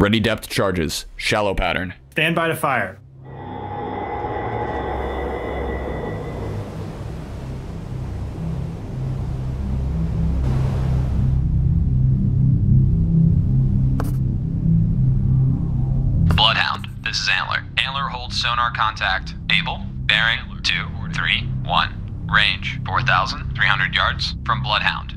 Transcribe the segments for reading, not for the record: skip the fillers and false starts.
Ready depth charges. Shallow pattern. Stand by to fire. Bloodhound, this is Antler. Antler holds sonar contact. Able. Bearing 231. Range 4,300 yards from Bloodhound.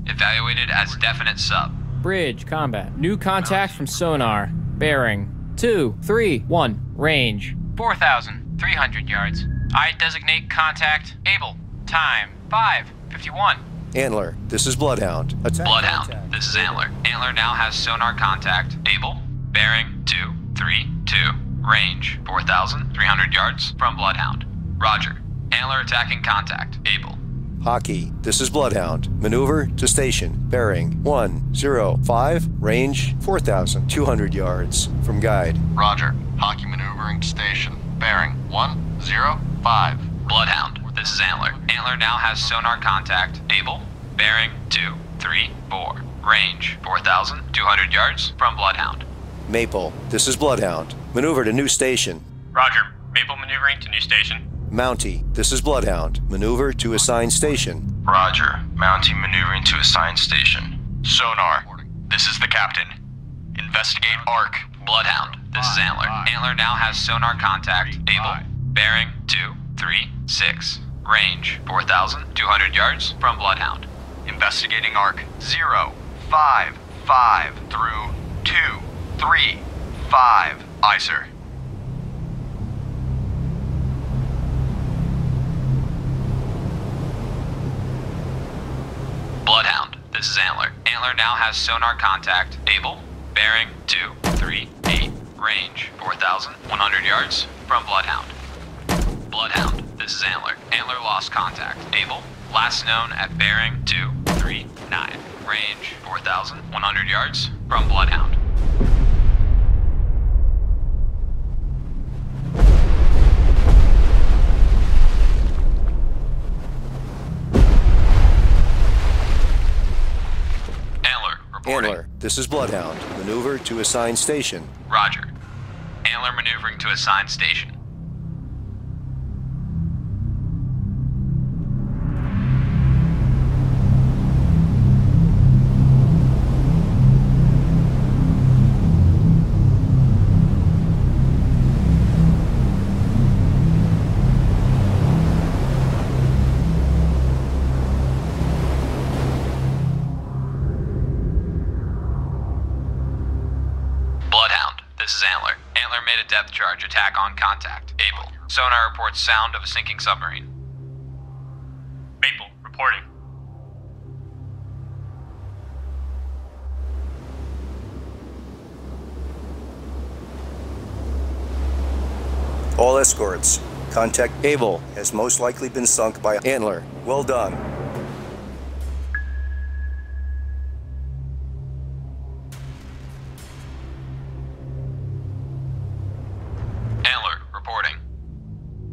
Evaluated as definite sub. Bridge, combat. New contact from sonar. Bearing 231. Range 4,300 yards. I designate contact. Able. Time 5:51. Antler, this is Bloodhound. Attack Bloodhound, contact. this is Antler. Antler now has sonar contact. Able. Bearing 232. Range 4,300 yards from Bloodhound. Roger. Antler attacking contact. Able. Hockey, this is Bloodhound. Maneuver to station. Bearing 105. Range 4,200 yards from guide. Roger. Hockey maneuvering to station. Bearing 105. Bloodhound, this is Antler. Antler now has sonar contact. Able. Bearing 234. Range 4,200 yards from Bloodhound. Maple, this is Bloodhound. Maneuver to new station. Roger. Maple maneuvering to new station. Mountie, this is Bloodhound. Maneuver to assigned station. Roger. Mounting maneuvering to assigned station. Sonar. This is the captain. Investigate arc. Bloodhound, this is Antler. Antler now has sonar contact. Able. Bearing 236. Range 4,200 yards from Bloodhound. Investigating arc 055 through 235. Aye, sir. Bloodhound, this is Antler. Antler now has sonar contact. Able. Bearing 238. Range 4,100 yards from Bloodhound. Bloodhound, this is Antler. Antler lost contact. Able. Last known at bearing 239. Range 4,100 yards from Bloodhound. Antler, this is Bloodhound. Maneuver to assigned station. Roger. Antler maneuvering to assigned station. This is Antler. Antler made a depth charge attack on contact. Able. Sonar reports sound of a sinking submarine. Maple, reporting. All escorts. Contact Able has most likely been sunk by Antler. Well done.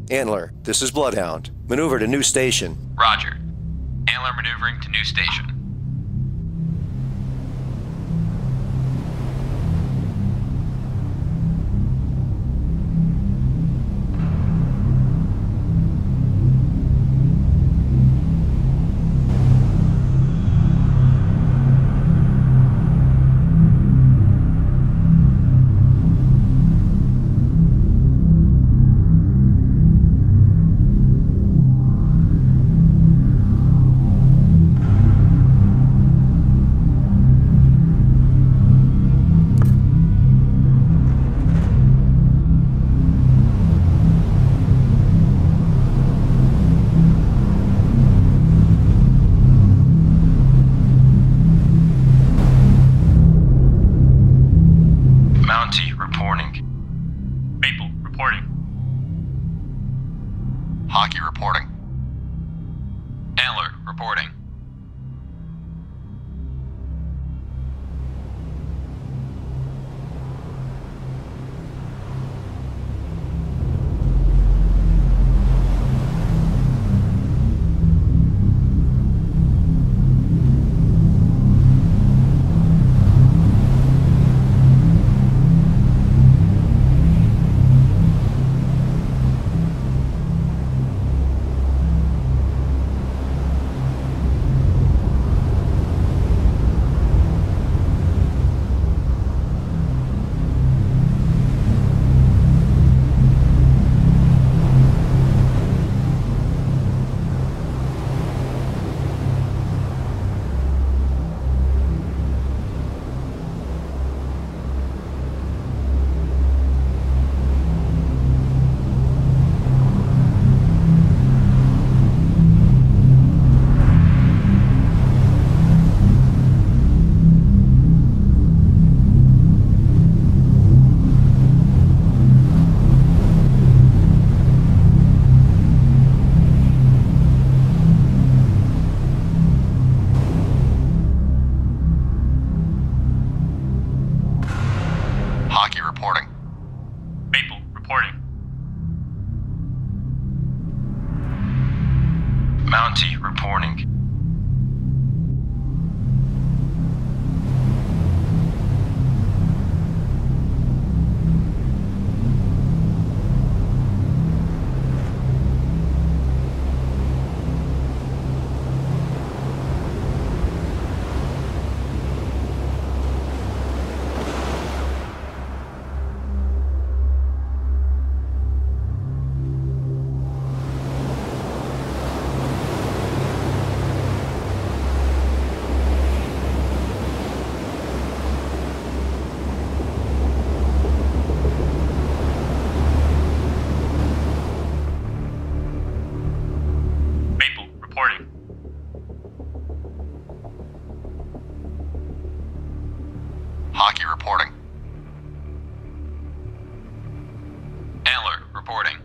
Antler, this is Bloodhound. Maneuver to new station. Roger. Antler maneuvering to new station. Hockey reporting. Antler reporting. Bounty reporting. Hockey reporting. Antler reporting.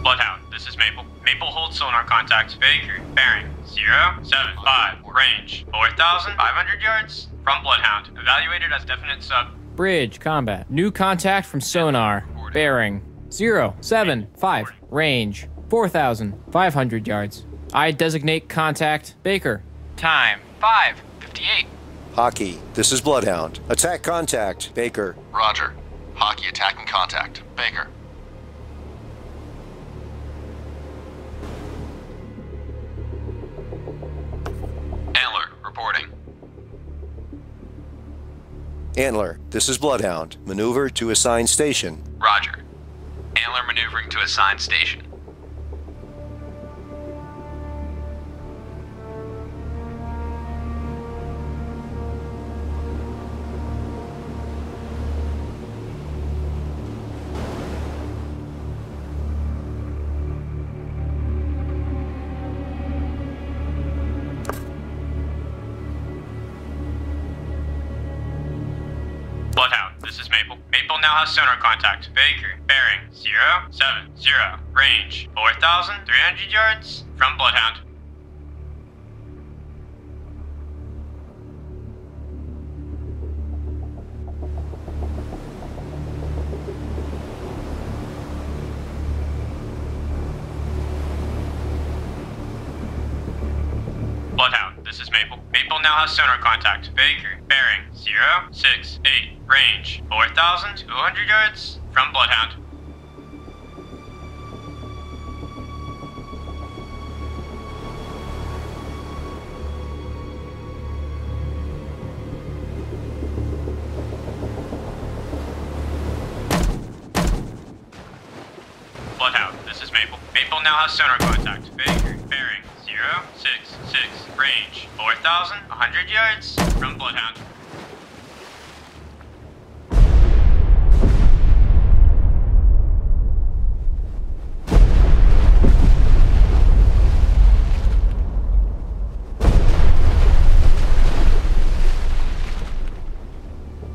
Bloodhound, this is Maple. Maple holds sonar contact. Baker, bearing 075, range 4,500 yards from Bloodhound. Evaluated as definite sub. Bridge, combat. New contact from sonar. Bearing 075, range 4,500 yards. I designate contact Baker. Time 5:58. Hockey, this is Bloodhound. Attack contact, Baker. Roger. Hockey attacking contact. Baker. Antler reporting. Antler, this is Bloodhound. Maneuver to assigned station. Roger. Antler maneuvering to assigned station. Bloodhound, this is Maple. Maple now has sonar contact. Baker, bearing 070, range 4,300 yards from Bloodhound. Bloodhound, this is Maple. Maple now has sonar contact. Baker, bearing 068, range 4,200 yards from Bloodhound. Bloodhound, this is Maple. Maple now has sonar contact. Baker, bearing 066, range 4,100 yards from Bloodhound.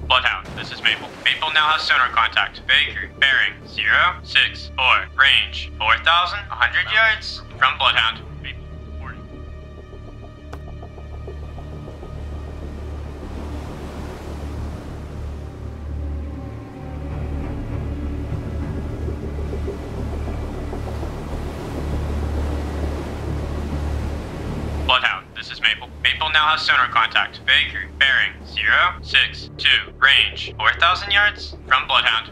Bloodhound, this is Maple. Maple now has sonar contact. Baker, bearing 064, range 4,100 yards from Bloodhound. Maple, reporting. Bloodhound, this is Maple. Maple now has sonar contact. Baker, bearing 062, range 4,000 yards from Bloodhound.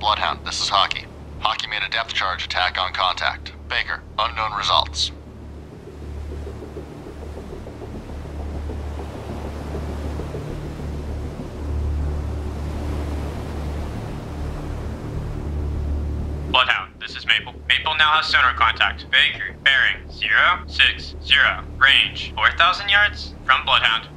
Bloodhound, this is Hockey. Hockey made a depth charge attack on contact. Baker, unknown results. Bloodhound, this is Maple. Maple now has sonar contact. Baker, bearing 060, range 4,000 yards from Bloodhound.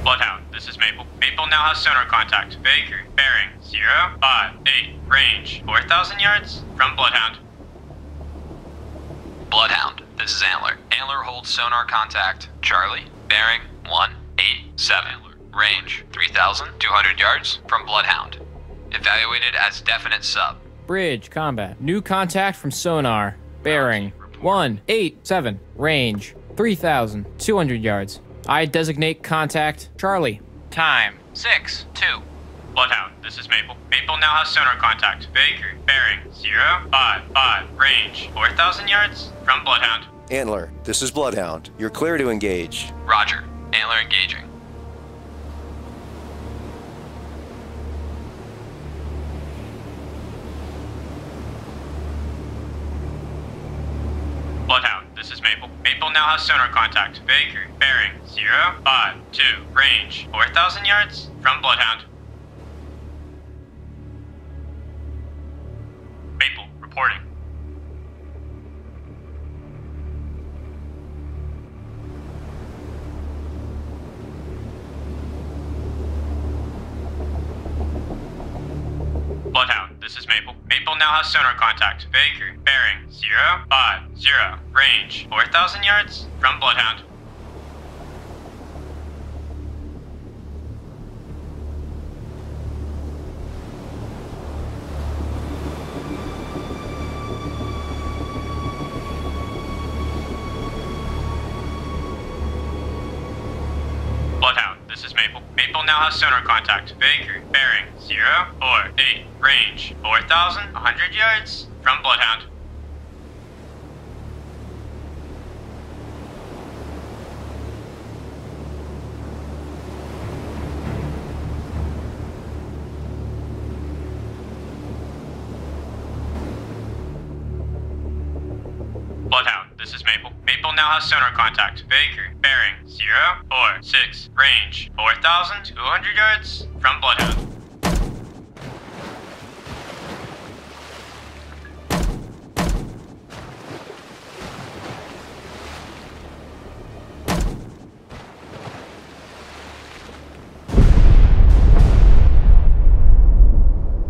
Bloodhound, this is Maple. Maple now has sonar contact. Baker, bearing 058, range 4,000 yards from Bloodhound. Bloodhound, this is Antler. Antler holds sonar contact. Charlie, bearing 187, range 3,200 yards from Bloodhound. Evaluated as definite sub. Bridge, combat. New contact from sonar. Bearing 187. Range 3,200 yards. I designate contact Charlie. Time 6:2. Bloodhound, this is Maple. Maple now has sonar contact. Baker, bearing 055. Range 4,000 yards from Bloodhound. Antler, this is Bloodhound. You're clear to engage. Roger. Antler engaging. Bloodhound, this is Maple. Maple now has sonar contact. Baker, bearing 052. Range 4,000 yards from Bloodhound. Maple, reporting. Bloodhound, this is Maple. Maple now has sonar contact. Baker, bearing 050. Range 4,000 yards from Bloodhound. Bloodhound, this is Maple. Maple now has sonar contact. Baker, bearing 048. Range 4,100 yards from Bloodhound. Bloodhound, this is Maple. Maple now has sonar contact. Baker, bearing 046. Range 4,200 yards from Bloodhound.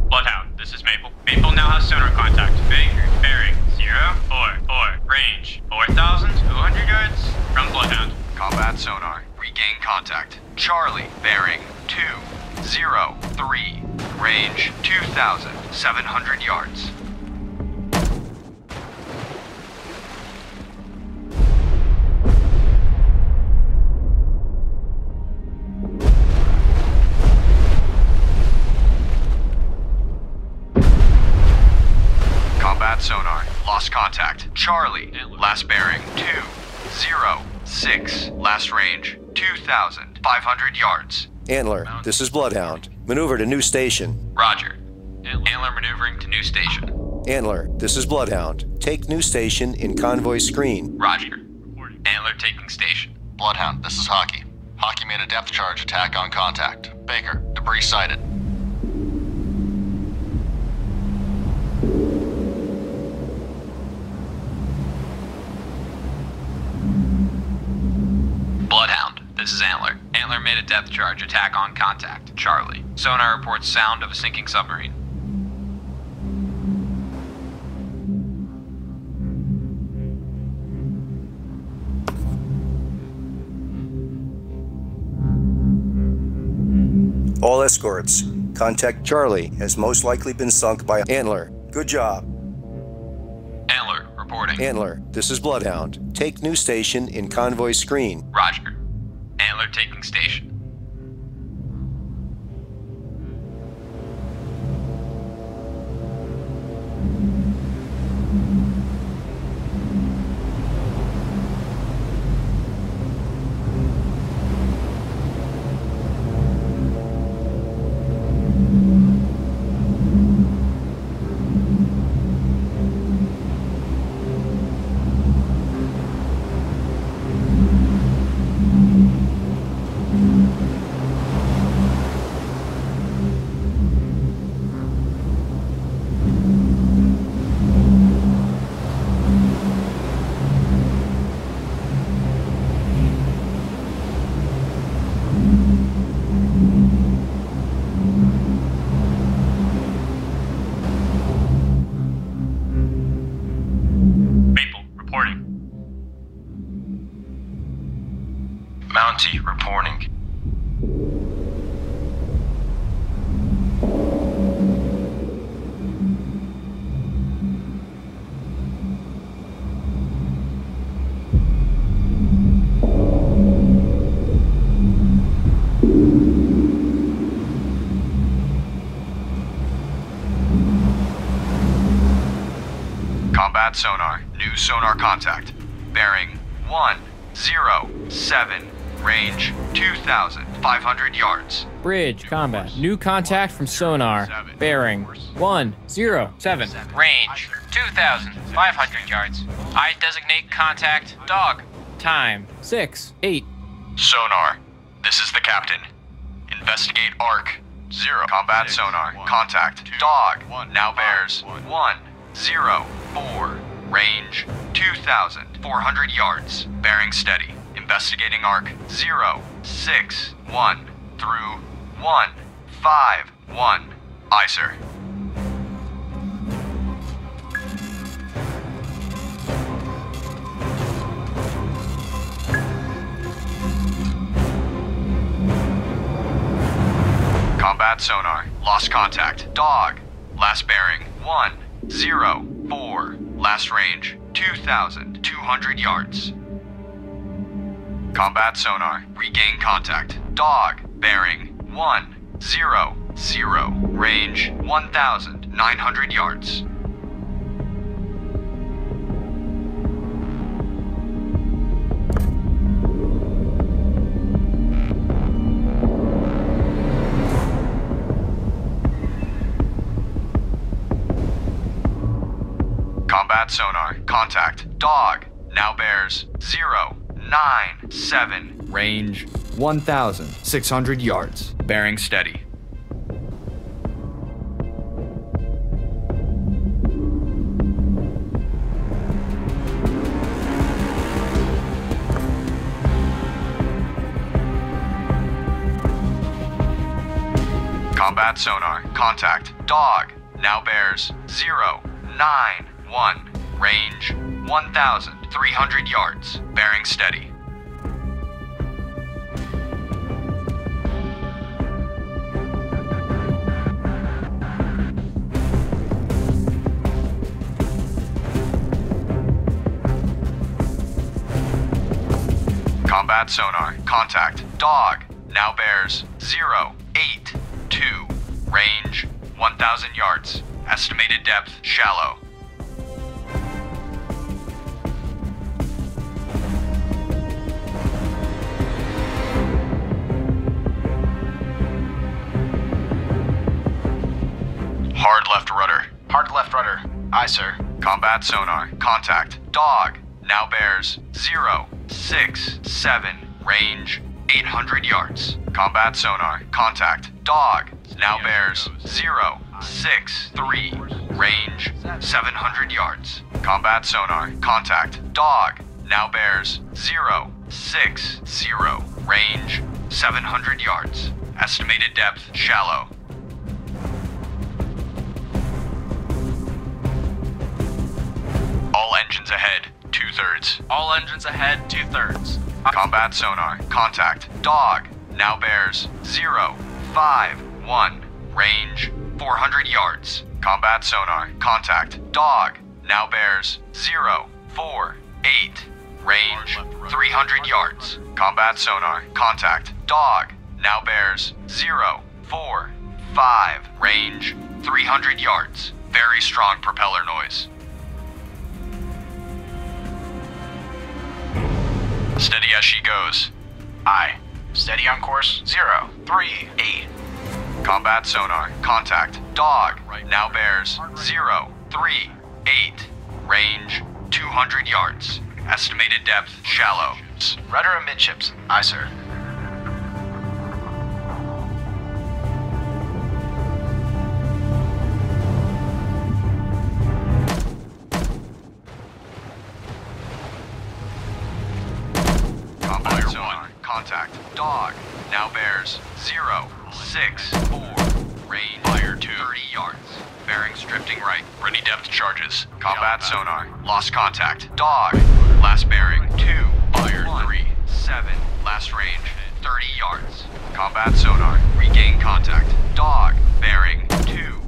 Bloodhound, this is Maple. Maple now has sonar contact. Baker, bearing 044. Range 4,200 yards from Bloodhound. Combat sonar. Regain contact. Charlie, bearing 203. Range 2,700 yards. Combat sonar. Lost contact. Charlie, last bearing 206. Last range 2,500 yards. Antler, this is Bloodhound. Maneuver to new station. Roger. Antler maneuvering to new station. Antler, this is Bloodhound. Take new station in convoy screen. Roger. Antler taking station. Bloodhound, this is Hockey. Hockey made a depth charge attack on contact. Baker, debris sighted. Bloodhound, this is Antler. Antler made a depth charge attack on contact. Charlie. Sonar reports sound of a sinking submarine. All escorts, contact Charlie has most likely been sunk by Antler. Good job. Antler reporting. Antler, this is Bloodhound. Take new station in convoy screen. Roger. Antler taking station. Combat sonar. New sonar contact. Bearing 107. Range 2,500 yards. Bridge, combat. New contact from sonar. Bearing 107. Range 2,500 yards. I designate contact dog. Time 6-8. Sonar. This is the captain. Investigate arc. 0. Combat sonar. Contact. Dog. Now bears 104. Range 2,400 yards. Bearing steady. Investigating arc 061 through 151. Aye, sir. Combat sonar. Lost contact. Dog. Last bearing 104. Last range 2,200 yards. Combat sonar. Regain contact. Dog. Bearing 100. Range 1,900 yards. Combat sonar. Contact. Dog. Now bears 097. Range 1,600 yards. Bearing steady. Combat sonar. Contact. Dog. Now bears 091. Range 1,300 yards. Bearing steady. Combat sonar. Contact. Dog. Now bears 082. Range 1,000 yards. Estimated depth shallow. Hard left rudder. Hard left rudder. Aye, sir. Combat sonar. Contact. Dog. Now bears 067. Range 800 yards. Combat sonar. Contact. Dog. Now bears 063. Range 700 yards. Combat sonar. Contact. Dog. Now bears 060. Range 700 yards. Estimated depth shallow. All engines ahead, 2/3. All engines ahead, 2/3. Combat sonar. Contact. Dog. Now bears 051. Range 400 yards. Combat sonar. Contact. Dog. Now bears 048. Range 300 yards. Combat sonar. Contact. Dog. Now bears 045. Range 300 yards. Very strong propeller noise. Steady as she goes. Aye. Steady on course 038. Combat sonar. Contact. Dog. Now bears 038. Range 200 yards. Estimated depth shallow. Rudder amidships. Aye, sir. Combat sonar. Contact. Dog. Now bears 064. Range fire 30 yards. Bearings drifting right. Ready depth charges. Combat sonar. Lost contact. Dog. Last bearing 2. Fire 37. Last range 30 yards. Combat sonar. Regain contact. Dog. Bearing 22.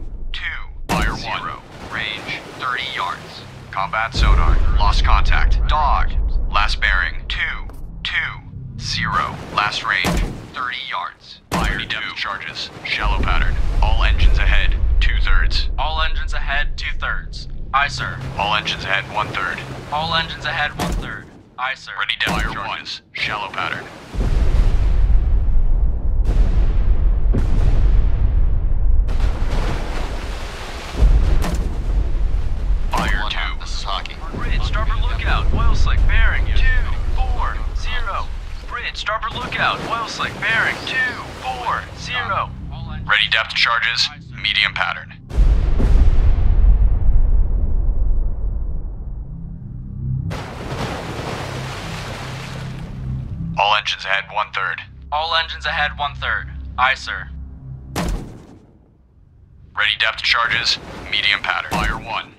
Fire 1. Range 30 yards. Combat sonar. Lost contact. Dog. Last bearing 220. Last range 30 yards. Ready depth charges. Shallow pattern. All engines ahead. 2/3. All engines ahead, 2/3. Aye, sir. All engines ahead, 1/3. All engines ahead, 1/3. Aye, sir. Ready depth charges. Shallow pattern. Fire 2. This is Hockey. Bridge, starboard lookout, oil slick, bearing 240. Bridge, starboard lookout, oil slick, bearing 240. Ready depth charges. Medium pattern. All engines ahead, 1/3. All engines ahead, 1/3. Aye, sir. Ready depth charges. Medium pattern. Fire 1.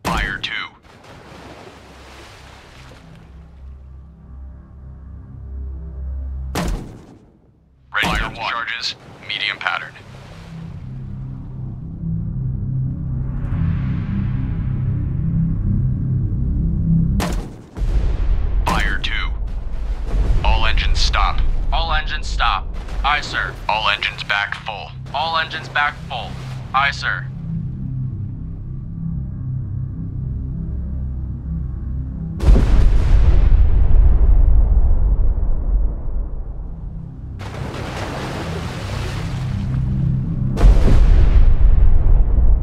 Fire 2. Ready depth charges. Medium pattern. Fire 2. All engines stop. All engines stop. Aye, sir. All engines back full. All engines back full. Aye, sir.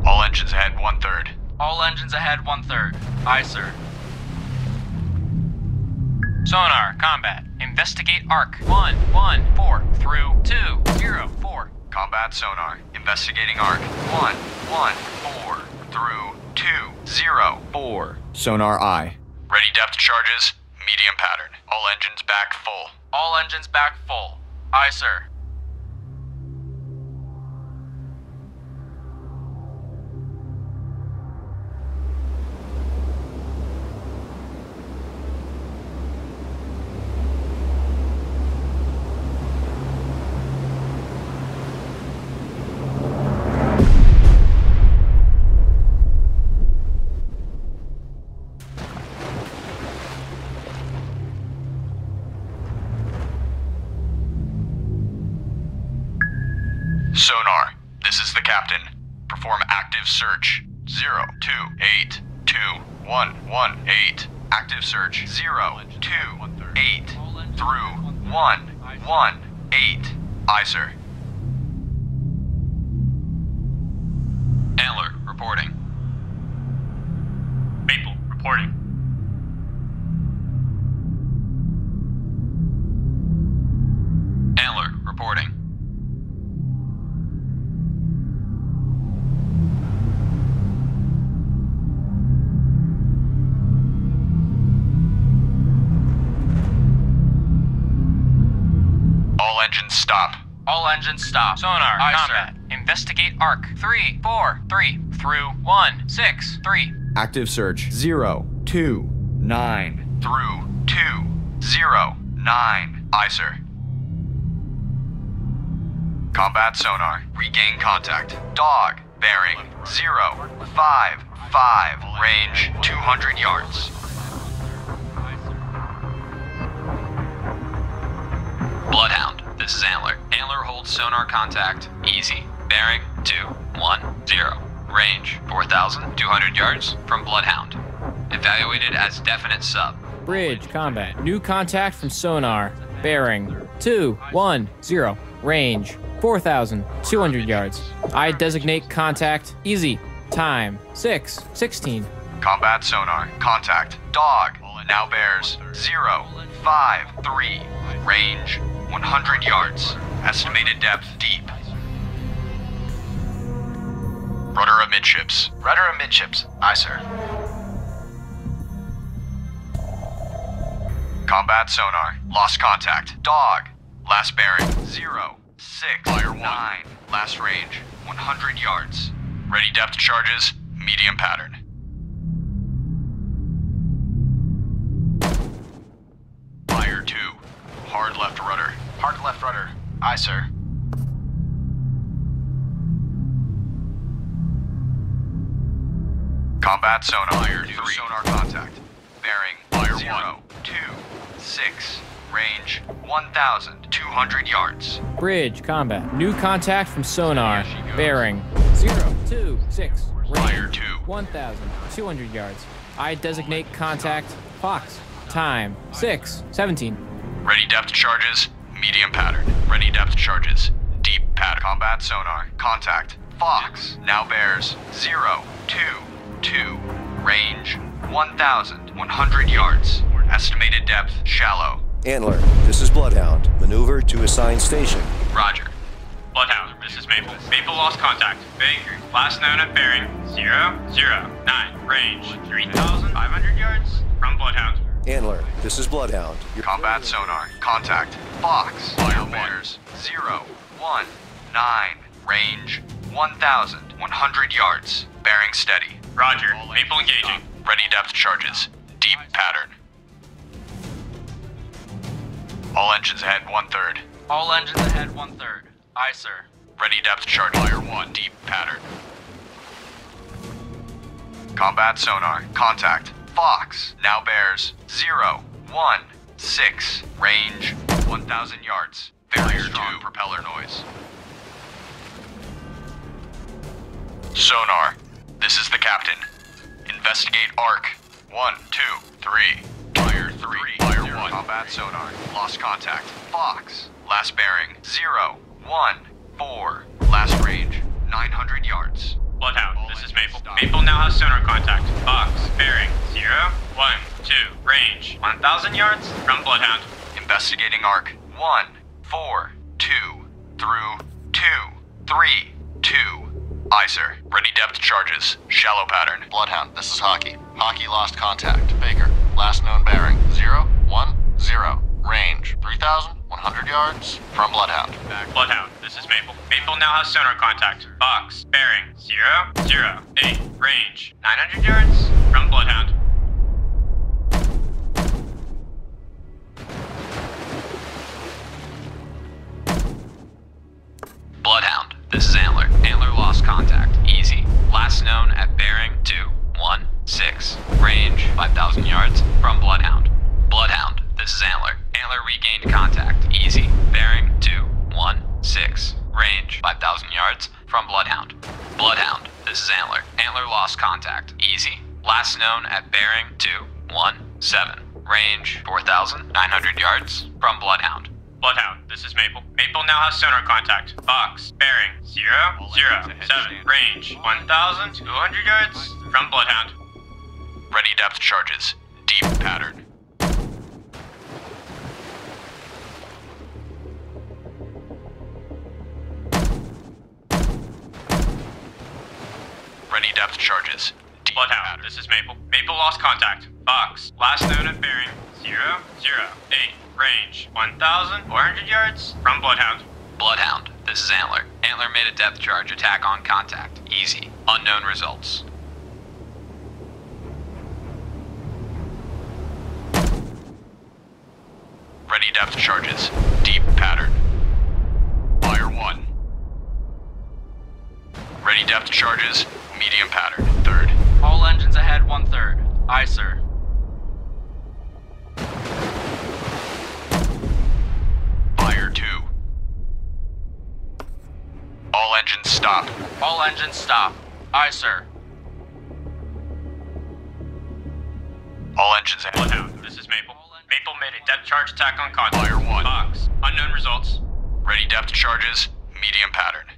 All engines ahead, 1/3. All engines ahead, 1/3. Aye, sir. Sonar, combat. Investigate arc. 114 through 204. Combat sonar. Investigating arc. 114 through 204. Sonar I. Ready depth charges. Medium pattern. All engines back full. All engines back full. Aye, sir. Sonar, this is the captain. Perform active search. 0282118. Active search. 028 through 118. Aye, sir. Antler, reporting. Maple, reporting. Antler, reporting. All engines stop. All engines stop. Sonar, Aye, combat. Investigate arc. 343 through 163. Active search. 029. Through 209. Aye, sir. Combat sonar. Regain contact. Dog. Bearing 055. Range 200 yards. Bloodhound, this is Antler. Antler holds sonar contact. Easy. Bearing 210. Range 4,200 yards from Bloodhound. Evaluated as definite sub. Bridge, combat. New contact from sonar. Bearing 210. Range 4,200 yards. I designate contact. Easy. Time 6:16. Combat sonar. Contact. Dog. Now bears 053. Range 100 yards. Estimated depth deep. Rudder amidships. Rudder amidships. Aye, sir. Combat sonar. Lost contact. Dog. Last bearing 069. Last range 100 yards. Ready depth charges. Medium pattern. Fire 2. Hard left rudder. Hard left rudder. Aye, sir. Combat sonar. Fire 2 sonar contact. Bearing Fire 0, 2, 6. Range 1,200 yards. Bridge, combat. New contact from sonar. Bearing 026. Fire Range 2. 1,200 yards. I designate contact Fox. Time 6:17. Ready depth charges. Medium pattern. Ready depth charges. Deep pattern. Combat sonar. Contact. Fox. Now bears 022. Range 1,100 yards. Estimated depth shallow. Antler, this is Bloodhound. Maneuver to assigned station. Roger. Bloodhound, this is Maple. Maple lost contact. Baker, last known at bearing 009. Range 3,500 yards from Bloodhound. Antler, this is Bloodhound. Combat sonar. Contact. Fox. Fire bears 019. Range 1,100 yards. Bearing steady. Roger. Maple engaging. Ready depth charges. Deep pattern. All engines ahead 1/3. All engines ahead 1/3. Aye, sir. Ready depth charge. Fire 1. Deep pattern. Combat sonar. Contact. Fox. Now bears 016. Range 1,000 yards. Very strong propeller noise. Sonar. This is the captain. Investigate arc. 1, 2, 3. Fire 3. Fire 1. Combat sonar. Lost contact. Fox. Last bearing 014. Last range 900 yards. Bloodhound, this is Maple. Maple now has sonar contact. Fox, bearing 012. Range 1,000 yards from Bloodhound. Investigating arc 1, 4, 2 through 2, 3, 2. Aye, sir. Ready depth charges. Shallow pattern. Bloodhound, this is Hockey. Hockey lost contact. Baker, last known bearing 010. Range 3,100 yards from Bloodhound. Bloodhound, this is Maple. Maple now has sonar contact. Fox, bearing 008. Range 900 yards from Bloodhound. Bloodhound, this is Antler. Antler lost contact. Easy. Last known at bearing 216. Range 5,000 yards from Bloodhound. Bloodhound, this is Antler. Antler regained contact. Easy. Bearing 216. Range 5,000 yards from Bloodhound. Bloodhound, this is Antler. Antler lost contact. Easy. Last known at bearing 217. Range 4,900 yards from Bloodhound. Bloodhound, this is Maple. Maple now has sonar contact. Fox, bearing 007. Range 1,200 yards from Bloodhound. Ready depth charges. Deep pattern. Ready depth charges. Deep Bloodhound, pattern. this is Maple. Maple lost contact. Fox, last known at bearing 008. Range 1,400 yards from Bloodhound. Bloodhound, this is Antler. Antler made a depth charge attack on contact. Easy. Unknown results. Ready depth charges. Deep pattern. Fire 1. Ready depth charges. Medium pattern. 3rd. All engines ahead 1/3. Aye, sir. Fire 2. All engines stop. All engines stop. Aye, sir. All engines ahead. Bloodhound, this is Maple. Maple made a depth charge attack on contact. Fire 1. Fox, unknown results. Ready depth charges. Medium pattern.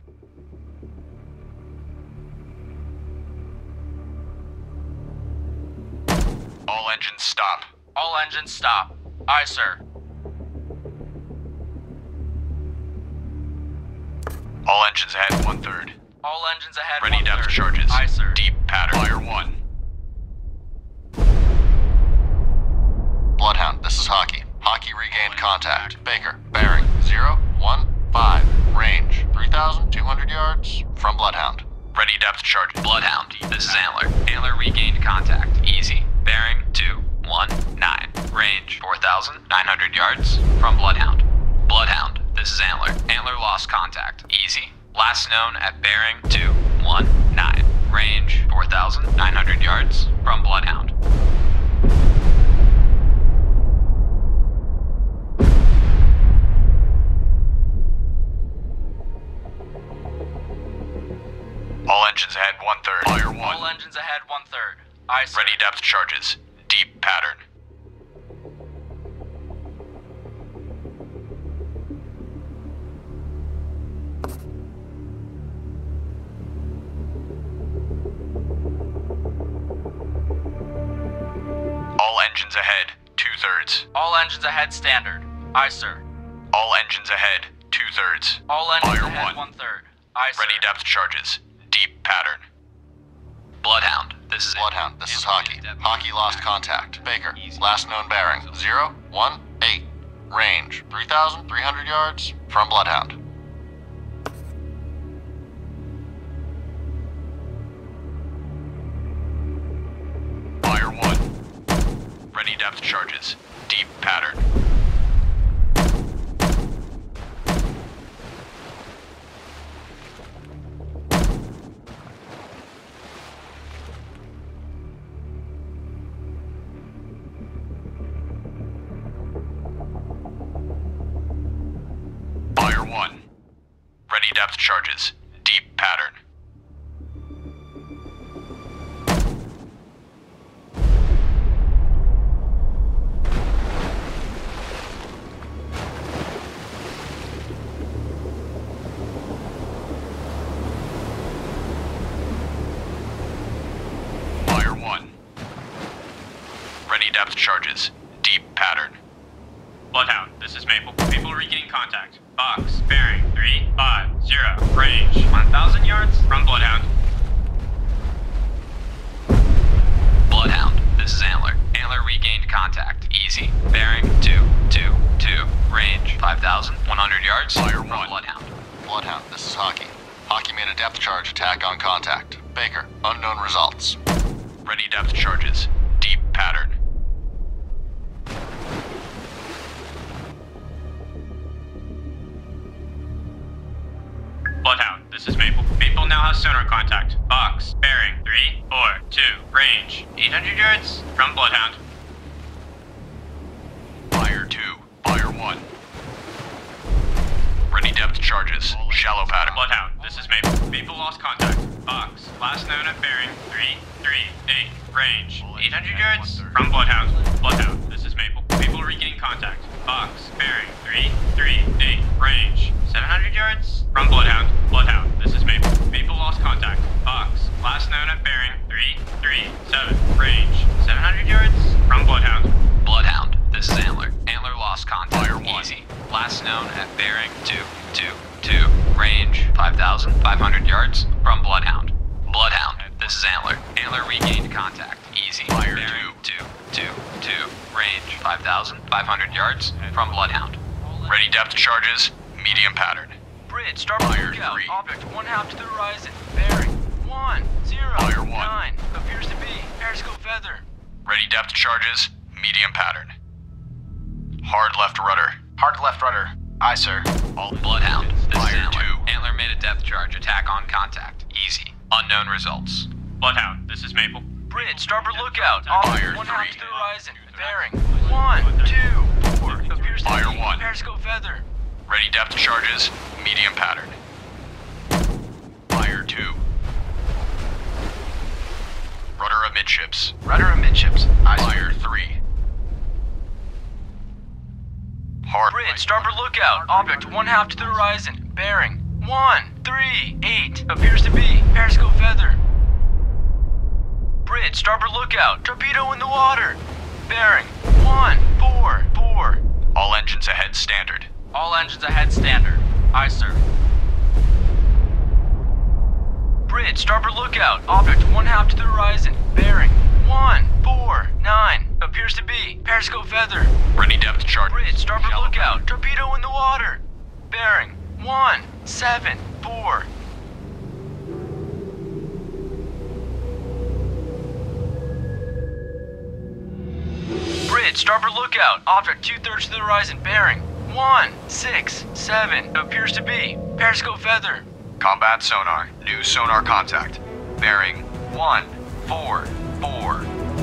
All engines stop. All engines stop. Aye, sir. All engines ahead 1/3. All engines ahead Ready 1/3. depth charges. Aye, sir. Deep pattern. Fire 1. Bloodhound, this is Hockey. Hockey regained contact. Baker, bearing 015. Range 3,200 yards from Bloodhound. Ready depth charge. Bloodhound, this is Antler. Antler regained contact. Easy. Bearing 219. Range 4,900 yards from Bloodhound. Bloodhound, this is Antler. Antler lost contact. Easy. Last known at bearing 219. Range 4,000. 5,900 yards from Bloodhound. All engines ahead 1/3. Fire 1. All engines ahead 1/3. Aye, sir. Ready depth charges. Deep pattern. All engines ahead 2/3. All engines ahead standard. Aye, sir. All engines ahead 2/3. All engines Fire ahead 1. 1/3. Aye, sir. Ready depth charges. Deep pattern. Bloodhound, this is Bloodhound, this is Hockey. Hockey lost contact. Baker, last known bearing 018. Range 3,300 yards from Bloodhound. Fire 1. Ready depth charges. Deep pattern. Fire 1. Ready depth charges. Deep pattern. Fire 1. Ready depth charges. Deep pattern. Bloodhound, this is Maple. Maple regaining contact. Box, bearing, 350. Range, 1,000 yards from Bloodhound. Bloodhound, this is Antler. Antler regained contact. Easy. Bearing 222. Range 5,100 yards Fire from 1. Bloodhound. Bloodhound, this is Hockey. Hockey made a depth charge attack on contact. Baker, unknown results. Ready depth charges. Deep pattern. Bloodhound, this is Maple. Maple now has sonar contact. Box, bearing, 342. Range, 800 yards from Bloodhound. Fire 2. Fire 1. Ready depth charges. Shallow pattern. Bloodhound, this is Maple. Maple lost contact. Box, last known at bearing, 338. Range, 800 yards from Bloodhound. Bloodhound, this is Maple. Maple regaining contact. Box, bearing, 338. Range, 700 yards from Bloodhound. Bloodhound, this is Maple. Maple lost contact. Box, last known at bearing, 337. Range, 700 yards from Bloodhound. Bloodhound, this is Antler. Antler lost contact. Fire 1. Easy. Last known at bearing 222. Range 5,500 yards from Bloodhound. Bloodhound, this is Antler. Antler regained contact. Easy. Fire bearing 222. Range 5,500 yards from Bloodhound. Ready depth charges. Medium pattern. Bridge, starboard Fire lookout. 3. Object 1/2 to the horizon. Bearing 1. 109. Appears to be periscope feather. Ready depth charges. Medium pattern. Hard left rudder. Hard left rudder. Aye, sir. All Bloodhound, this is Fire Antler. 2. Antler made a depth charge attack on contact. Easy. Unknown results. Bloodhound, this is Maple. Bridge, starboard lookout. Fire Object 1/2 3. to the horizon. Bearing 124. Appears to Fire be 1. periscope feather. Ready depth charges. Medium pattern. Fire 2. Rudder amidships. Rudder amidships. Aye, sir. Fire 3. Hard Bridge, right. starboard lookout. Object 1/2 to the horizon. Bearing 138. Appears to be periscope feather. Bridge, starboard lookout. Torpedo in the water. Bearing 144. All engines ahead standard. All engines ahead standard. Aye, sir. Bridge, starboard lookout. Object 1/2 to the horizon. Bearing 149. Appears to be periscope feather. Ready depth charges. Bridge, starboard Shallow lookout. Torpedo in the water. Bearing 174. Bridge, starboard lookout. Object 2/3 to the horizon. Bearing 167. Appears to be periscope feather. Combat sonar. New sonar contact. Bearing 1 4, 4.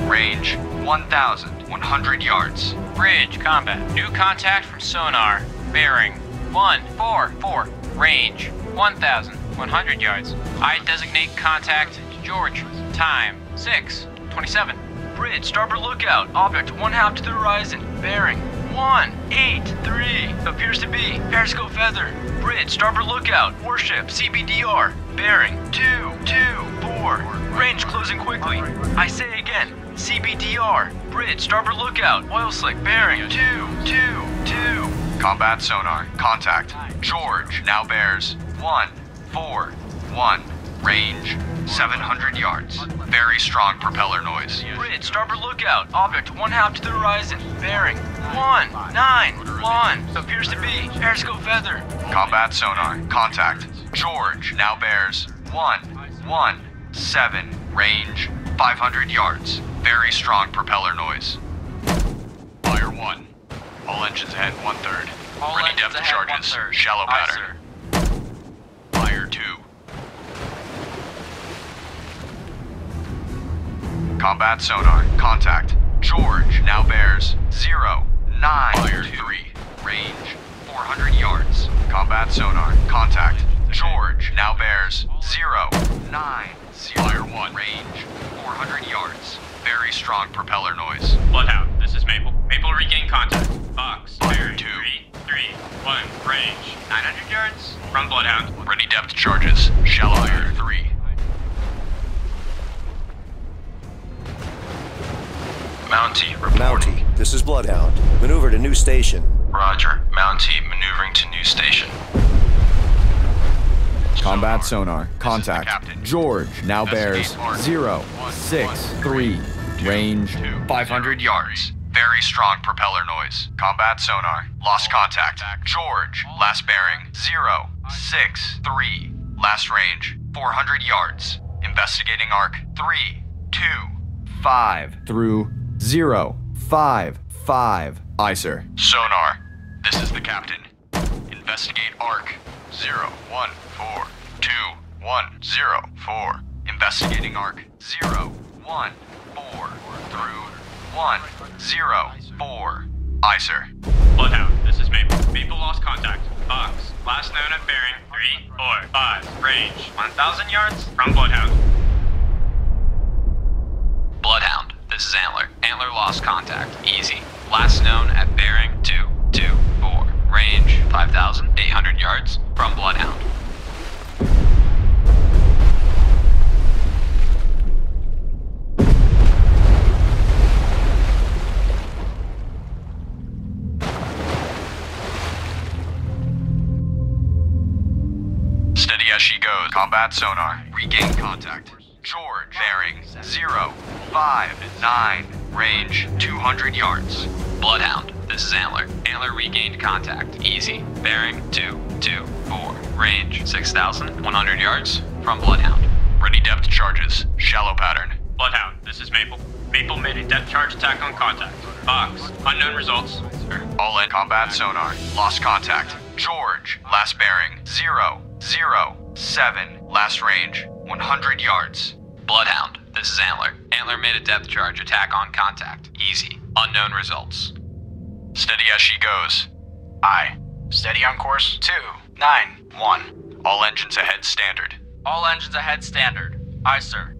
Range 1,100 yards. Bridge, combat. New contact from sonar. Bearing 144. Range 1,100 yards. I designate contact to George. Time 6:27. Bridge, starboard lookout. Object 1/2 to the horizon. Bearing 183. Appears to be Periscope feather. Bridge, starboard lookout. Warship, CBDR. Bearing 224. Range closing quickly. I say again, CBDR. Bridge, starboard lookout. Oil slick. Bearing 222. Combat sonar. Contact. George now bears 141. Range 700 yards. Very strong propeller noise. Bridge, starboard lookout. Object 1/2 to the horizon. Bearing 191. Appears to be Periscope feather. Combat sonar. Contact. George now bears 117. Range 500 yards. Very strong propeller noise. Fire 1. All engines ahead 1/3. Ready depth charges. Shallow pattern. Fire 2. Combat sonar. Contact. George now bears 09. Fire 3. Range 400 yards. Combat sonar. Contact. George now bears 09. Fire 1. Range 400 yards. Very strong propeller noise. Bloodhound, this is Maple. Maple regain contact. Box. Fire Bearing 2. 331. Range 900 yards from Bloodhound. Ready depth charges. Shallow fire 3. Mountie, reporting. Mountie, this is Bloodhound. Maneuver to new station. Roger. Mountie, maneuvering to new station. Combat sonar. This is the Contact. captain. George now bears Investigate arc. 063. Range 500 yards. Very strong propeller noise. Combat sonar. Lost contact. George. Last bearing 063. Last range 400 yards. Investigating arc 325. through 055. Aye, sir. Sonar. This is the captain. Investigate arc 0142104. Investigating arc 014 through 104. Aye, sir. Bloodhound, this is Maple. Maple lost contact. Box. Last known at bearing 345. Range 1,000 yards from Bloodhound. Bloodhound, this is Antler. Antler lost contact. Easy. Last known at bearing 224. Range 5,800 yards from Bloodhound. Steady as she goes. Combat sonar. Regain contact. George. Bearing 059. Range 200 yards. Bloodhound, this is Antler. Antler regained contact. Easy. Bearing 224. Range 6,100 yards from Bloodhound. Ready depth charges. Shallow pattern. Bloodhound, this is Maple. Maple made a depth charge attack on contact. Box. Unknown results. All in combat sonar. Lost contact. George. Last bearing 007. Last range 100 yards. Bloodhound, this is Antler. Antler made a depth charge attack on contact. Easy. Unknown results. Steady as she goes. Aye. Steady on course 291. All engines ahead standard. All engines ahead standard. Aye, sir.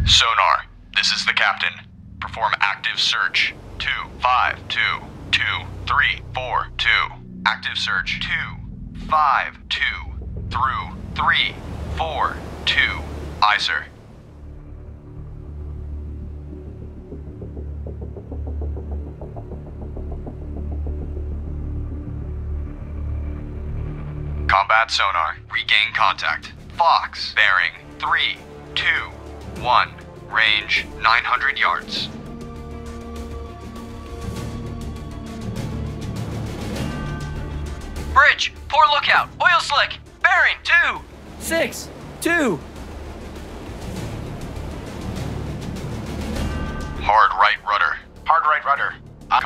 Sonar, this is the captain. Perform active search. 2522342. Active search 252 through 342. Aye, sir. Combat sonar. Regain contact. Fox. Bearing 321. Range 900 yards. Bridge, poor lookout. Oil slick. Bearing 262.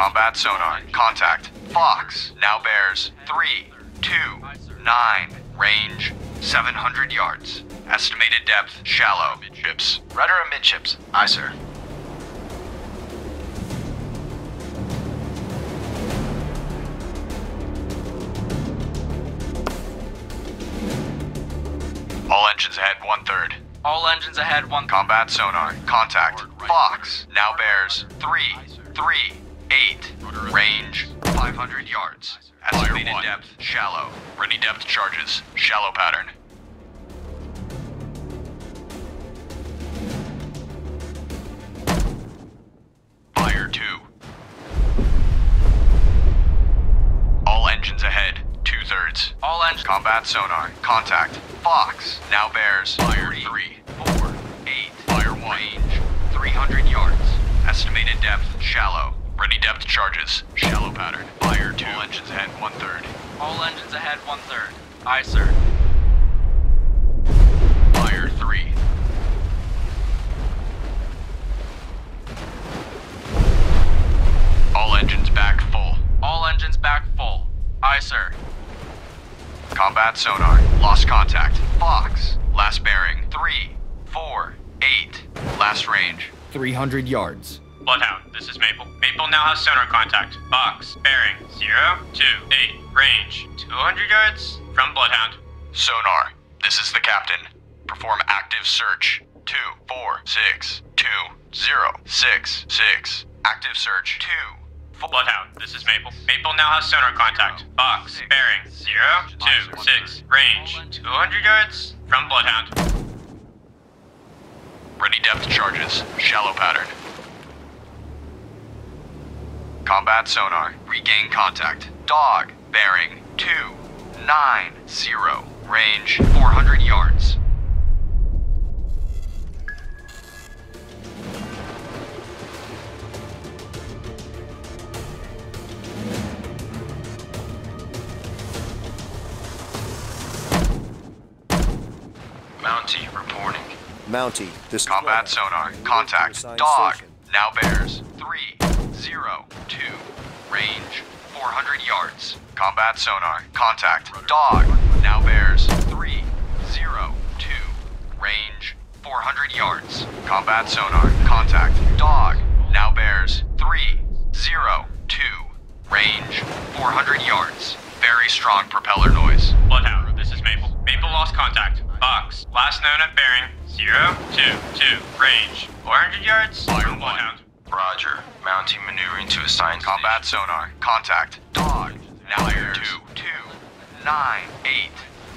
Combat sonar. Contact. Fox now bears 329. Range 700 yards. Estimated depth shallow. Ships. Rudder amidships. Aye, sir. All engines ahead 1/3. All engines ahead, 1. Combat sonar. Contact. Fox now bears 338. Range 500 yards. Estimated depth shallow. Ready depth charges. Shallow pattern. Fire 2. All engines ahead 2/3. All engines. Combat sonar. Contact. Fox now bears fire 3, 4, 8. Fire 1. Range 300 yards. Estimated depth shallow. Ready depth charges. Shallow pattern. Fire 2. All engines ahead 1/3. All engines ahead, 1/3. Aye, sir. Fire 3. All engines back full. All engines back full. Aye, sir. Combat sonar. Lost contact. Fox. Last bearing 3, 4, 8. Last range 300 yards. Bloodhound, this is Maple. Maple now has sonar contact. Box, bearing 028. Range 200 yards from Bloodhound. sonar. This is the captain. Perform active search. 24626. Active search 2. Bloodhound, this is Maple. Maple now has sonar contact. Box, bearing 026. Range 200 yards from Bloodhound. Ready depth charges. Shallow pattern. Combat sonar. Regain contact. Dog. Bearing 290. Range 400 yards. Mountie reporting. Mountie, this is Combat Bloodhound. sonar. Contact. Assigned Dog. station. Now bears 302. Range 400 yards. Combat sonar. Contact. Dog. Now bears 302. Range 400 yards. Combat sonar. Contact. Dog. Now bears 302. Range 400 yards. Very strong propeller noise. Bloodhound, this is Maple. Maple lost contact. Box, last known at bearing 022. Range 400 yards from Bloodhound. Roger. Mountie maneuvering to assigned Combat sonar. Contact. Dog. Now bears 298.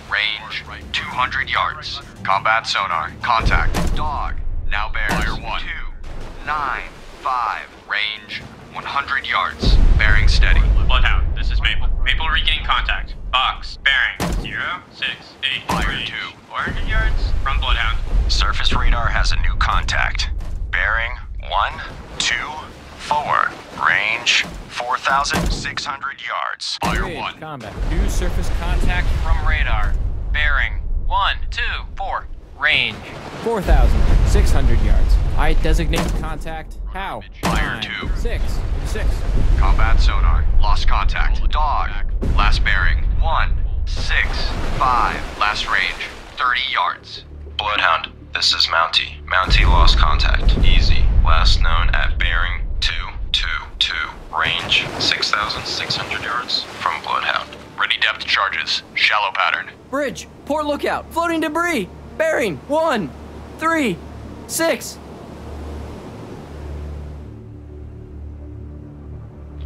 Range 200 yards. Combat sonar. Contact. Dog. Now bears 295. Range 100 yards. Bearing steady. Bloodhound, this is Maple. Maple regain contact. Box, bearing 068. Fire Range 2. 400 yards from Bloodhound. Surface radar has a new contact. Bearing 124. Range 4,600 yards. Fire Bridge, 1. combat. New surface contact from radar. Bearing 124. Range 4,600 yards. I designate contact. How? Fire 9, 2. 6, 6. Combat sonar. Lost contact. Dog. Last bearing 165. Last range 30 yards. Bloodhound, this is Mountie. Mountie lost contact. Easy. Last known at bearing 222. Range 6,600 yards from Bloodhound. Ready depth charges. Shallow pattern. Bridge, port lookout, floating debris. Bearing 136.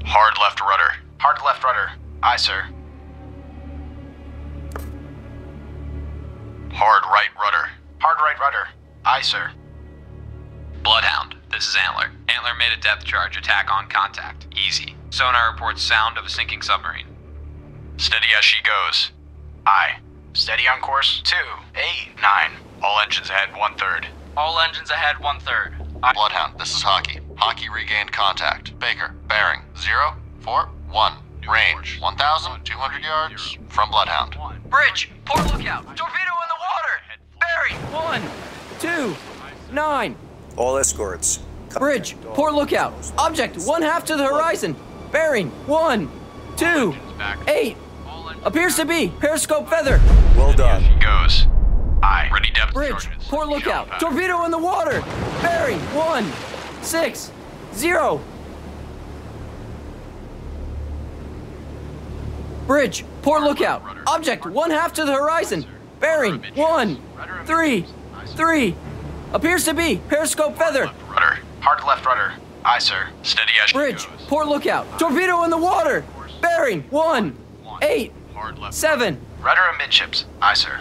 Hard left rudder. Hard left rudder. Aye, sir. Hard right rudder. Hard right rudder. Aye, sir. Bloodhound, this is Antler. Antler made a depth charge attack on contact. Easy. Sonar reports sound of a sinking submarine. Steady as she goes. Aye. Steady on course 289. All engines ahead 1/3. All engines ahead 1/3. Bloodhound, this is Hockey. Hockey regained contact. Baker, bearing 041. Range 1,200 yards from Bloodhound. Bridge, port lookout. Torpedo in the water. Bearing 129. All escorts. Bridge, port lookout. Object 1/2 to the horizon. Bearing 1, 2, 8. Appears to be periscope feather. Well done. Goes. Aye. Ready depth Bridge, charges. poor lookout. Shallow pattern. Torpedo in the water. Bearing 1, 6, 0. Bridge, poor lookout. Object 1/2 to the horizon. Bearing 1, 3, 3. Appears to be periscope feather. Rudder. Hard left rudder. Aye, sir. Steady as she Bridge, goes. poor lookout. Torpedo in the water. Bearing 1, 8, Hard left. 7. Rudder amidships. Aye, sir.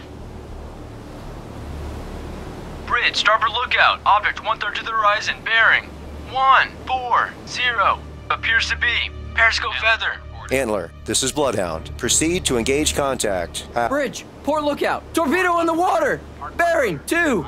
Bridge, starboard lookout. Object 1/3 to the horizon. Bearing 1, 4, 0. Appears to be periscope feather. Antler, this is Bloodhound. Proceed to engage contact. Bridge, poor lookout. Torpedo in the water. Bearing 2,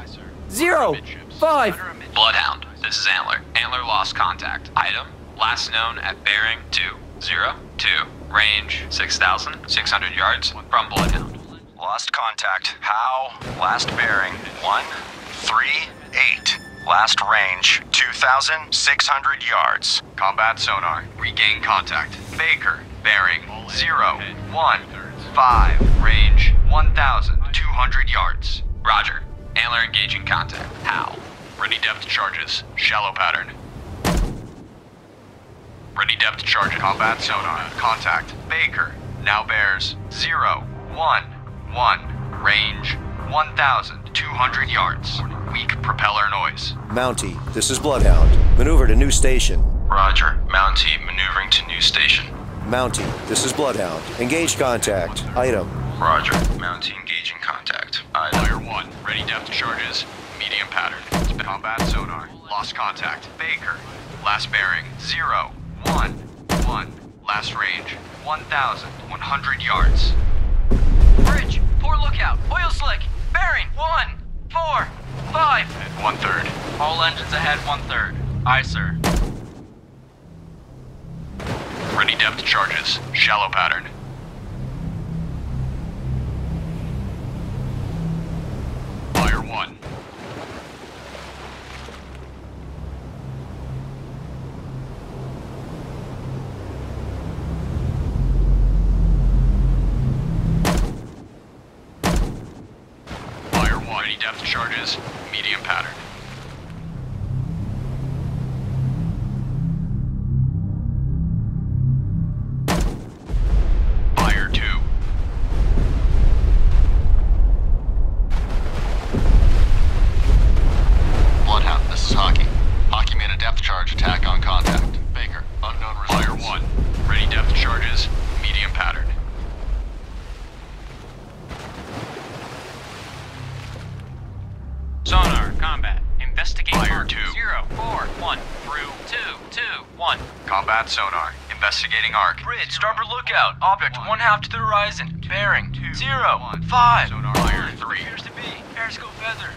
0, 5. Bloodhound, this is Antler. Antler lost contact. Item, last known at bearing 202. Range 6,600 yards from Bloodhound. Lost contact. How? Last bearing 138. Last range 2,600 yards. Combat sonar. Regain contact. Baker. Bearing 015. Range 1,200 yards. Roger. Antler engaging contact. How? Ready depth charges. Shallow pattern. Ready depth charges. Combat sonar. Contact. Baker. Now bears 011. Range 1,200 yards. Weak propeller noise. Mountie, this is Bloodhound. Maneuver to new station. Roger. Mountie maneuvering to new station. Mountie, this is Bloodhound. Engage contact. Item. Roger. Mountie engaging contact. Fire 1. Ready depth charges. Medium pattern. Combat sonar. Lost contact. Baker. Last bearing 011. Last range 1,100 yards. Bridge, poor lookout. Oil slick. Bearing 1, 4, 5. At 1/3. All engines ahead 1/3. Aye, sir. Ready depth charges. Shallow pattern. Fire 1. Fire 1. Ready depth charges. Medium pattern. Fire 2. Bloodhound, this is Hockey. Hockey made a depth charge attack on contact. Baker, unknown results. Fire 1. Ready depth charges. Medium pattern. Sonar, combat. Investigate Fire mark 2. 0, 4, 1 through 2, 2, 1. Combat sonar. Investigating arc. Bridge, starboard lookout. Object 1/2 to the horizon. Bearing 015. Sonar. Fire 3. Appears to be periscope feather.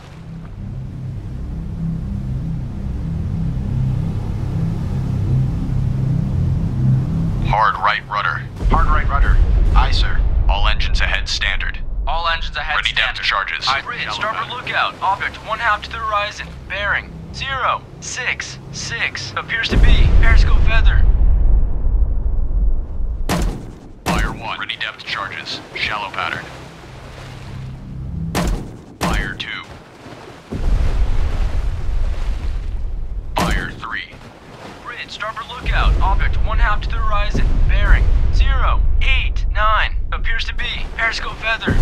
Hard right rudder. Hard right rudder. Aye, sir. All engines ahead standard. All engines ahead. Ready depth standard. charges. Aye, bridge, starboard lookout. Object 1/2 to the horizon. Bearing 066. Appears to be periscope feather. Fire 1. Ready depth charges. Shallow pattern. Fire 2. Fire 3. Bridge, starboard lookout. Object 1/2 to the horizon. Bearing 089. Appears to be periscope feather.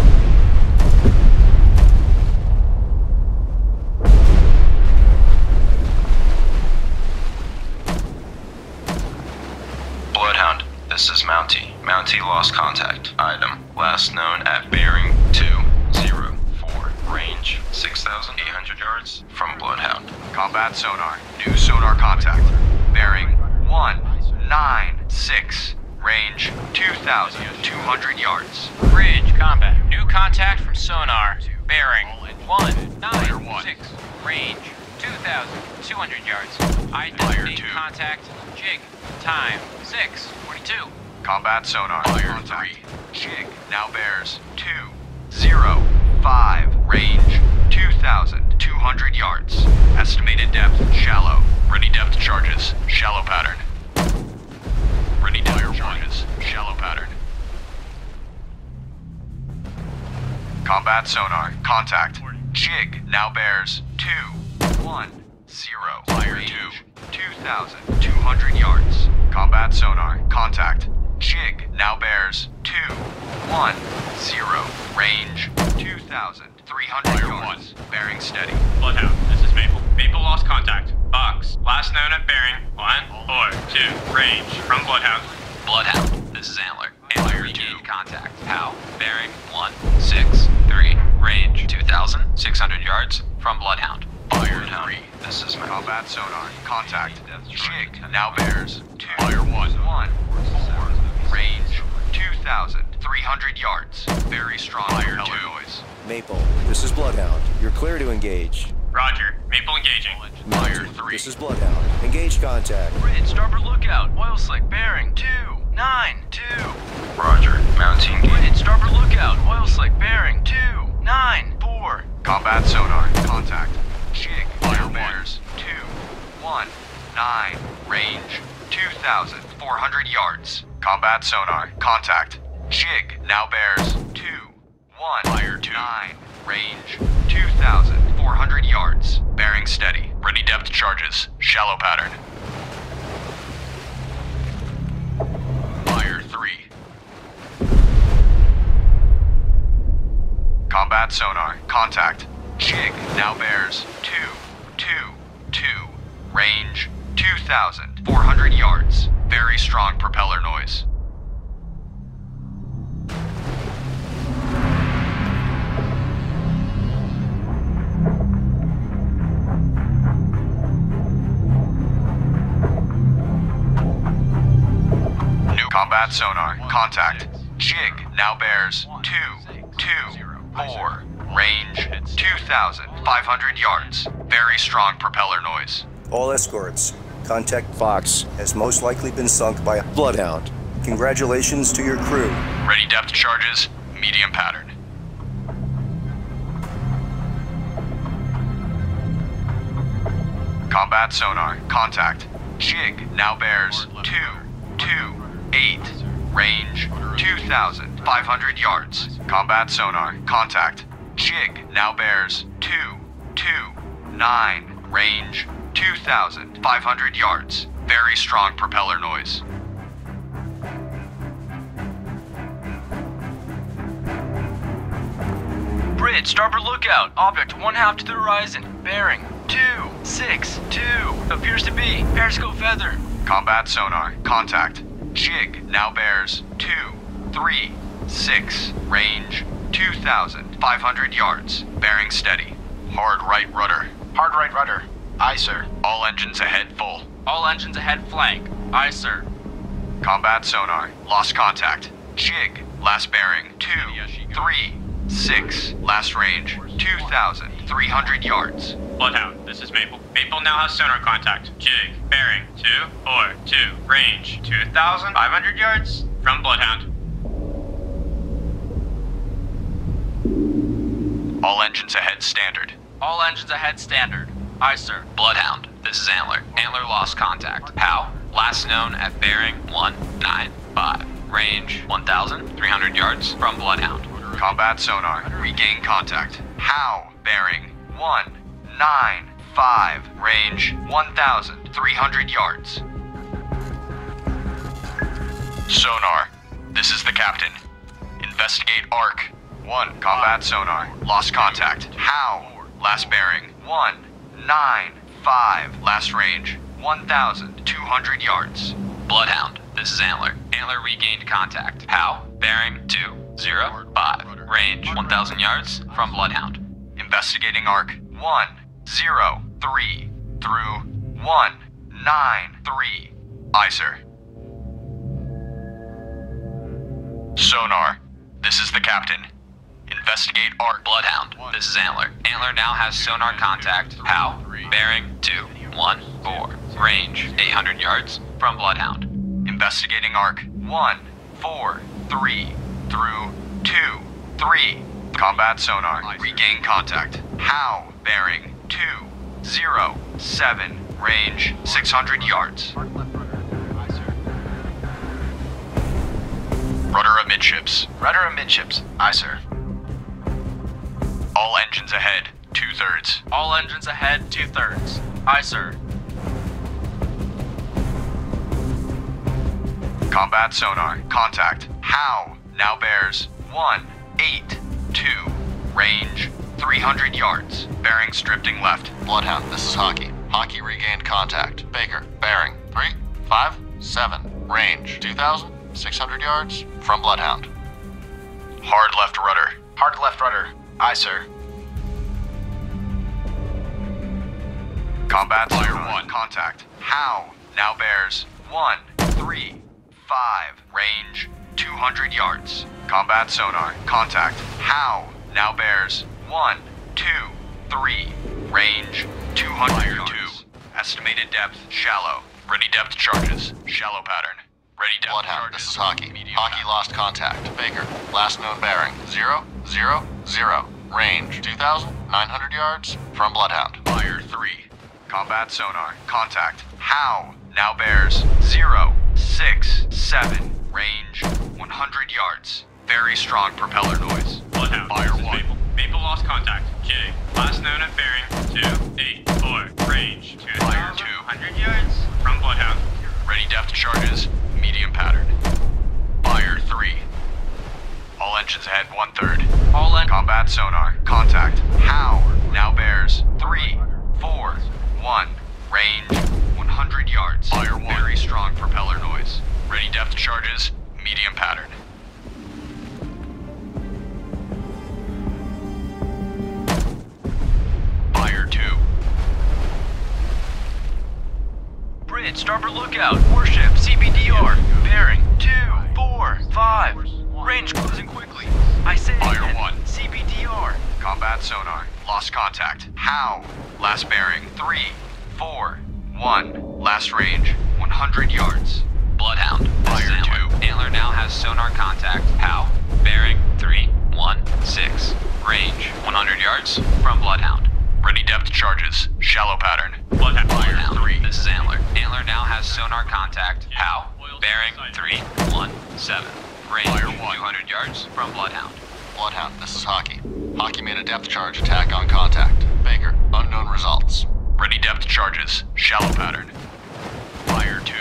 Bloodhound, this is Mountie. Mountie lost contact. Item, last known at bearing 204. Range 6,800 yards from Bloodhound. Combat sonar. New sonar contact. Bearing 196. Range 2,200 yards. Bridge, combat. New contact from sonar. Bearing 196. Range 2,200 yards. Identity contact. Jig. Time 6:42. Combat sonar. Fire 3. Jig. Now bears 205. Range 2,200 yards. Estimated depth shallow. Ready depth charges. Shallow pattern. Ready charges. Shallow pattern. Combat sonar. Contact. Jig now bears 210. Fire 2. 2,200 yards. Combat sonar. Contact. Jig now bears 210. Range 2,300 yards. Bearing steady. Bloodhound, this is Maple. Maple lost contact. Box. Last known at bearing 142. Range from Bloodhound. Bloodhound, this is Antler. Antler regained contact. How? Bearing 163. Range 2,600 yards from Bloodhound. Fire 3. This is combat sonar. Contact. Jig now bears 2. Fire 1. 4. Range 2,300 yards. Very strong propeller noise. Maple, this is Bloodhound. You're clear to engage. Roger. Maple engaging. Fire 3. This is Bloodhound. Engage contact. Bridge, starboard lookout. Oil slick bearing 292. Roger. Mounting gauge. Bridge, starboard lookout. Oil slick bearing 294. Combat sonar. Contact. Jig. Fire bears 219. Range 2,400 yards. Combat sonar. Contact. Jig now bears 219. Range 2,400 yards. Bearing steady. Ready depth charges. Shallow pattern. Fire 3. Combat sonar. Contact. Jig now bears 222. Range 2,400 yards. Very strong propeller noise. New combat sonar. Contact. Jig now bears 224. Range 2,500 yards. Very strong propeller noise. All escorts, contact Fox has most likely been sunk by a Bloodhound. Congratulations to your crew. Ready depth charges. Medium pattern. Combat sonar. Contact. Jig now bears 228. Range 2,500 yards. Combat sonar. Contact. Jig now bears 229. Range 2,500 yards. Very strong propeller noise. Bridge, starboard lookout. Object 1/2 to the horizon. Bearing 262. Appears to be periscope feather. Combat sonar. Contact. Jig now bears 236. Range 2,500 yards. Bearing steady. Hard right rudder. Hard right rudder. Aye, sir. All engines ahead full. All engines ahead flank. Aye, sir. Combat sonar. Lost contact. Jig. Last bearing 236. Last range 2,300 yards. Bloodhound, this is Maple. Maple now has sonar contact. Jig. Bearing 242. Range 2,500 yards from Bloodhound. All engines ahead standard. All engines ahead standard. Aye, sir. Bloodhound, this is Antler. Antler lost contact. How? Last known at bearing 195. Range 1,300 yards from Bloodhound. Combat sonar. Regain contact. How? Bearing 195. Range 1,300 yards. Sonar. This is the captain. Investigate arc. 1. Combat sonar. Lost contact. How? Last bearing 195. Last range 1,200 yards. Bloodhound, this is Antler. Antler regained contact. How? Bearing 205. Range 1,000 yards from Bloodhound. Investigating arc 103 through 193. Aye, sir. Sonar. This is the captain. Investigate arc. Bloodhound, this is Antler. Antler now has sonar contact. How? Bearing 214. Range 800 yards from Bloodhound. Investigating arc 143 through 23. Combat sonar. Regain contact. How? Bearing 207. Range 600 yards. Rudder amidships. Rudder amidships. Aye, sir. All engines ahead, 2/3. All engines ahead, 2/3. Aye, sir. Combat sonar. Contact. How? Now bears 182. Range 300 yards. Bearings drifting left. Bloodhound, this is Hockey. Hockey regained contact. Baker, bearing 357. Range 2,600 yards from Bloodhound. Hard left rudder. Hard left rudder. Aye, sir. Combat Fire 1. Contact. How? Now bears 135. Range 200 yards. Combat sonar. Contact. How? Now bears 123. Range 200 yards. Estimated depth shallow. Ready depth charges. Shallow pattern. Ready depth Bloodhound, charges. this is Hockey. Medium Hockey pattern. lost contact. Baker, last known bearing 000. Range 2,900 yards from Bloodhound. Fire 3. Combat sonar. Contact. How? Now bears 067. Range 100 yards. Very strong propeller noise. Bloodhound, Fire this is 1. Maple. Maple lost contact. Jig. Last known at bearing 284. Range Fire 2. 2,100 yards from Bloodhound. Ready depth charges. Medium pattern. Fire 3. All engines ahead 1/3. All engines. Combat sonar. Contact. How? Now bears 341. Range 100 yards. Fire 1. Very strong propeller noise. Ready depth charges. Medium pattern. Fire 2. Bridge, starboard lookout. Warship, CBDR. Bearing 245. Range closing quickly. I say Fire again. 1. CBDR. Combat sonar. Lost contact. How? Last bearing 341. Last range 100 yards. Bloodhound, this is Fire Antler. 2. Antler now has sonar contact. How? Bearing 316. Range 100 yards from Bloodhound. Ready depth charges. Shallow pattern. Bloodhound. Fire Bloodhound, 3. this is Antler. Antler now has sonar contact. How? Bearing 317. Range Fire 1. 200 yards from Bloodhound. Bloodhound, this is Hockey. Hockey made a depth charge attack on contact. Baker, unknown results. Ready depth charges. Shallow pattern. Fire 2.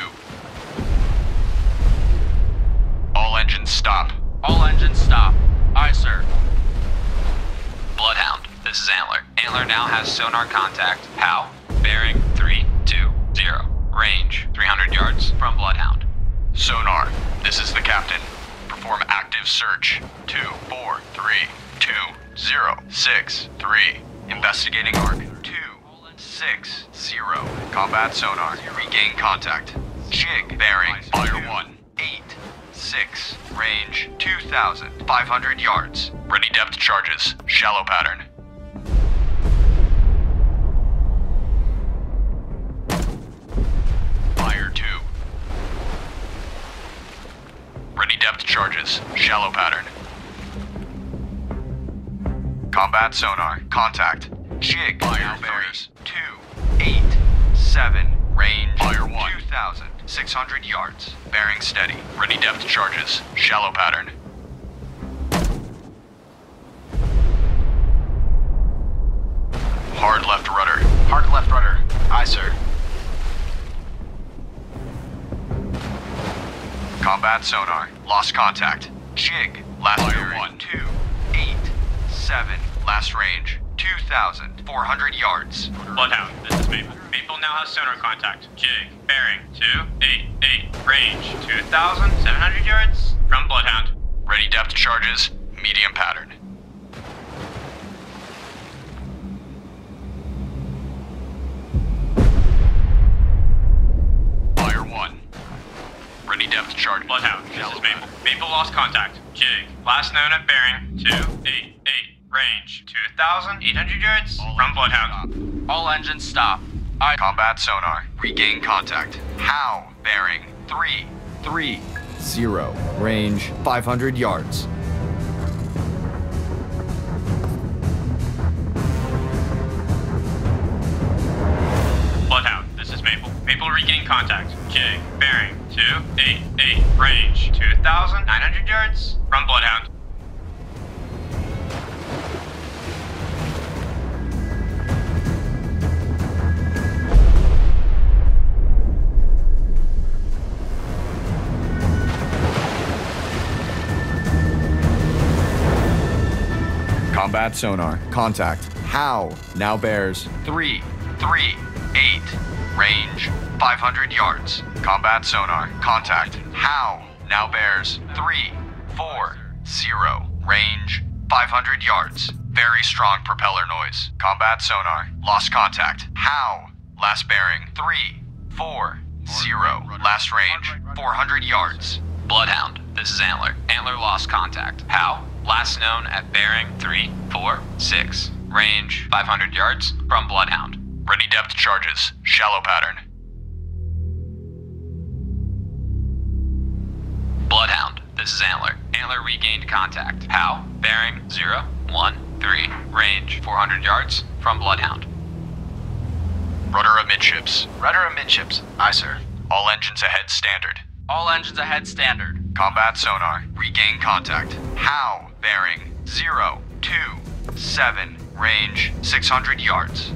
All engines stop. All engines stop. Aye, sir. Bloodhound, this is Antler. Antler now has sonar contact. How? Bearing 320. Range 300 yards from Bloodhound. Sonar. This is the captain. Perform active search. 2432063. Investigating arc. 260. Combat sonar. Regain contact. Jig bearing. Fire 186. Range 2,500 yards. Ready depth charges. Shallow pattern. Fire 2. Ready depth charges. Shallow pattern. Combat sonar. Contact. Jig. Fire bears. 287. Range. Fire 1. 2,600 yards. Bearing steady. Ready depth charges. Shallow pattern. Hard left rudder. Hard left rudder. Aye, sir. Combat sonar. Lost contact. Jig. Last bearing. 127. Last range. 2,400 yards. Bloodhound, this is Maple. Maple now has sonar contact. Jig. Bearing 288. Range 2,700 yards from Bloodhound. Ready depth charges. Medium pattern. Fire 1. Ready depth charge. Bloodhound, this is Maple. Maple lost contact. Jig. Last known at bearing 288. Range 2,800 yards from Bloodhound. All engines stop. Aye. Combat sonar. Regain contact. How? Bearing 330. Range 500 yards. Bloodhound, this is Maple. Maple regain contact. Jig. Bearing 288, range 2,900 yards from Bloodhound. Combat sonar. Contact. How? Now bears. 338, range 500 yards. Combat sonar. Contact. How? Now bears 340, range 500 yards. Very strong propeller noise. Combat sonar. Lost contact. How? Last bearing 340. Last range 400 yards. Bloodhound, this is Antler. Antler lost contact. How? Last known at bearing 346. Range 500 yards from Bloodhound. Ready depth charges. Shallow pattern. Bloodhound, this is Antler. Antler regained contact. How? Bearing 013. Range 400 yards from Bloodhound. Rudder amidships. Rudder amidships. Aye, sir. All engines ahead standard. All engines ahead standard. Combat sonar. Regain contact. How? Bearing 027. Range 600 yards.